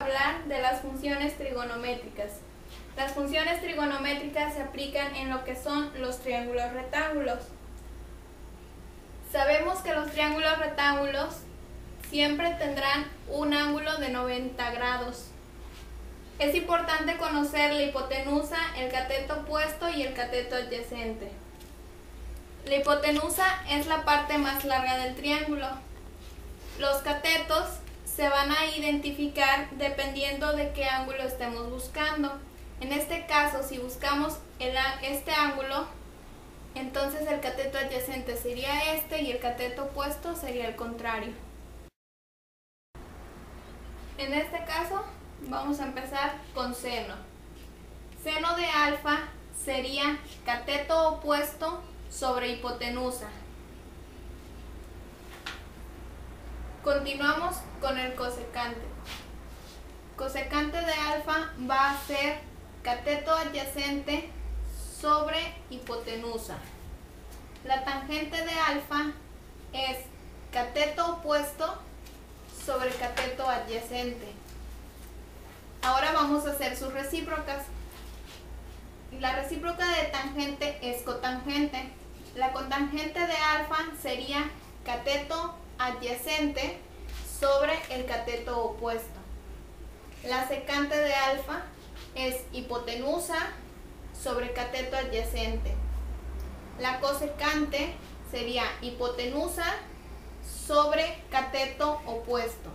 hablar de las funciones trigonométricas. Las funciones trigonométricas se aplican en lo que son los triángulos rectángulos. Sabemos que los triángulos rectángulos siempre tendrán un ángulo de 90 grados. Es importante conocer la hipotenusa, el cateto opuesto y el cateto adyacente. La hipotenusa es la parte más larga del triángulo. Los catetos se van a identificar dependiendo de qué ángulo estemos buscando. En este caso, si buscamos este ángulo, entonces el cateto adyacente sería este y el cateto opuesto sería el contrario. En este caso, vamos a empezar con seno. Seno de alfa sería cateto opuesto sobre hipotenusa. Continuamos con el cosecante. Cosecante de alfa va a ser cateto adyacente sobre hipotenusa. La tangente de alfa es cateto opuesto sobre cateto adyacente. Ahora vamos a hacer sus recíprocas. La recíproca de tangente es cotangente. La cotangente de alfa sería cateto adyacente sobre el cateto opuesto. La secante de alfa es hipotenusa sobre cateto adyacente. La cosecante sería hipotenusa sobre cateto opuesto.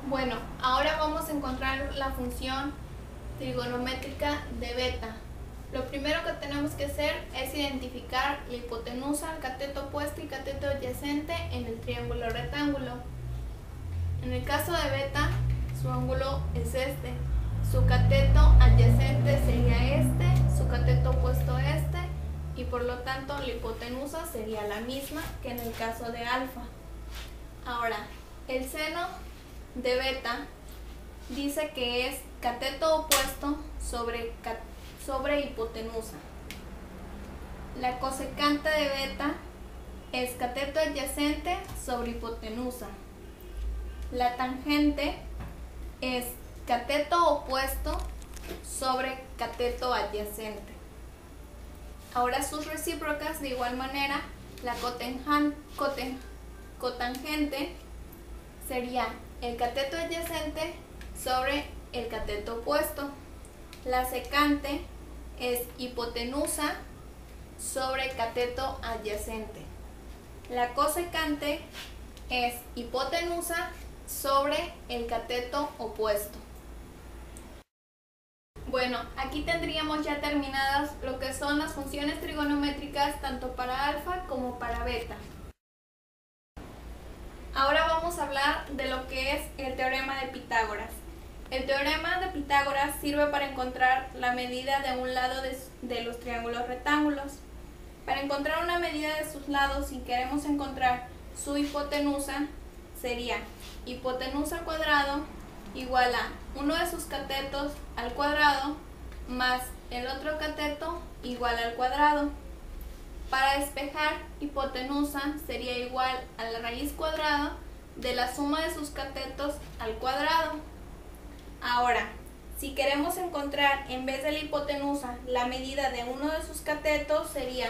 Bueno, ahora vamos a encontrar la función trigonométrica de beta. Lo primero que tenemos que hacer es identificar la hipotenusa, el cateto opuesto y cateto adyacente en el triángulo rectángulo. En el caso de beta, su ángulo es este, su cateto adyacente sería este, su cateto opuesto este, y por lo tanto la hipotenusa sería la misma que en el caso de alfa. Ahora, el seno de beta dice que es cateto opuesto sobre hipotenusa. La cosecante de beta es cateto adyacente sobre hipotenusa. La tangente es cateto opuesto sobre cateto adyacente. Ahora sus recíprocas, de igual manera, la cotangente sería el cateto adyacente sobre el cateto opuesto. La secante es hipotenusa sobre cateto adyacente. La cosecante es hipotenusa sobre el cateto opuesto. Bueno, aquí tendríamos ya terminadas lo que son las funciones trigonométricas tanto para alfa como para beta. Ahora vamos a hablar de lo que es el teorema de Pitágoras. El teorema de Pitágoras sirve para encontrar la medida de un lado de los triángulos rectángulos. Para encontrar una medida de sus lados, si queremos encontrar su hipotenusa, sería hipotenusa al cuadrado igual a uno de sus catetos al cuadrado más el otro cateto igual al cuadrado. Para despejar hipotenusa sería igual a la raíz cuadrada de la suma de sus catetos al cuadrado. Ahora, si queremos encontrar en vez de la hipotenusa la medida de uno de sus catetos, sería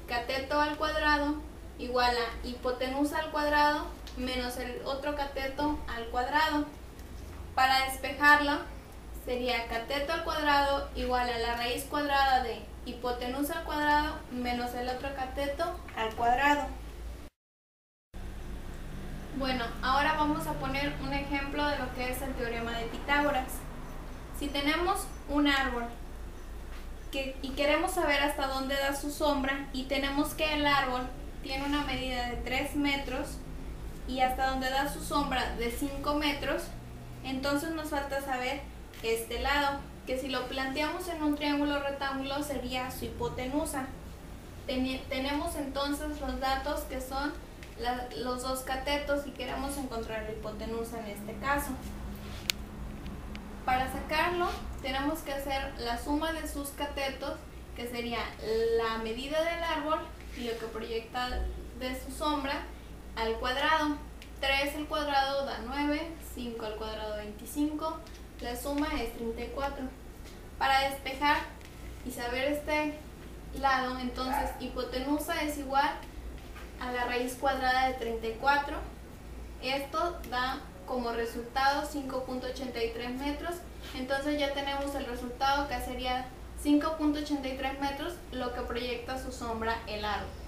cateto al cuadrado igual a hipotenusa al cuadrado menos el otro cateto al cuadrado. Para despejarlo sería cateto al cuadrado igual a la raíz cuadrada de hipotenusa al cuadrado menos el otro cateto al cuadrado. Bueno, ahora vamos a poner un ejemplo de lo que es el teorema de Pitágoras. Si tenemos un árbol y queremos saber hasta dónde da su sombra y tenemos que el árbol tiene una medida de 3 metros y hasta donde da su sombra de 5 metros, entonces nos falta saber este lado, que si lo planteamos en un triángulo rectángulo sería su hipotenusa. Tenemos entonces los datos que son los dos catetos y queremos encontrar la hipotenusa en este caso. Para sacarlo tenemos que hacer la suma de sus catetos, que sería la medida del árbol y lo que proyecta de su sombra al cuadrado. 3 al cuadrado da 9, 5 al cuadrado 25, la suma es 34. Para despejar y saber este lado, entonces hipotenusa es igual a la raíz cuadrada de 34. Esto da como resultado 5.83 metros. Entonces ya tenemos el resultado, que sería 5.83 metros, lo que proyecta su sombra el aro.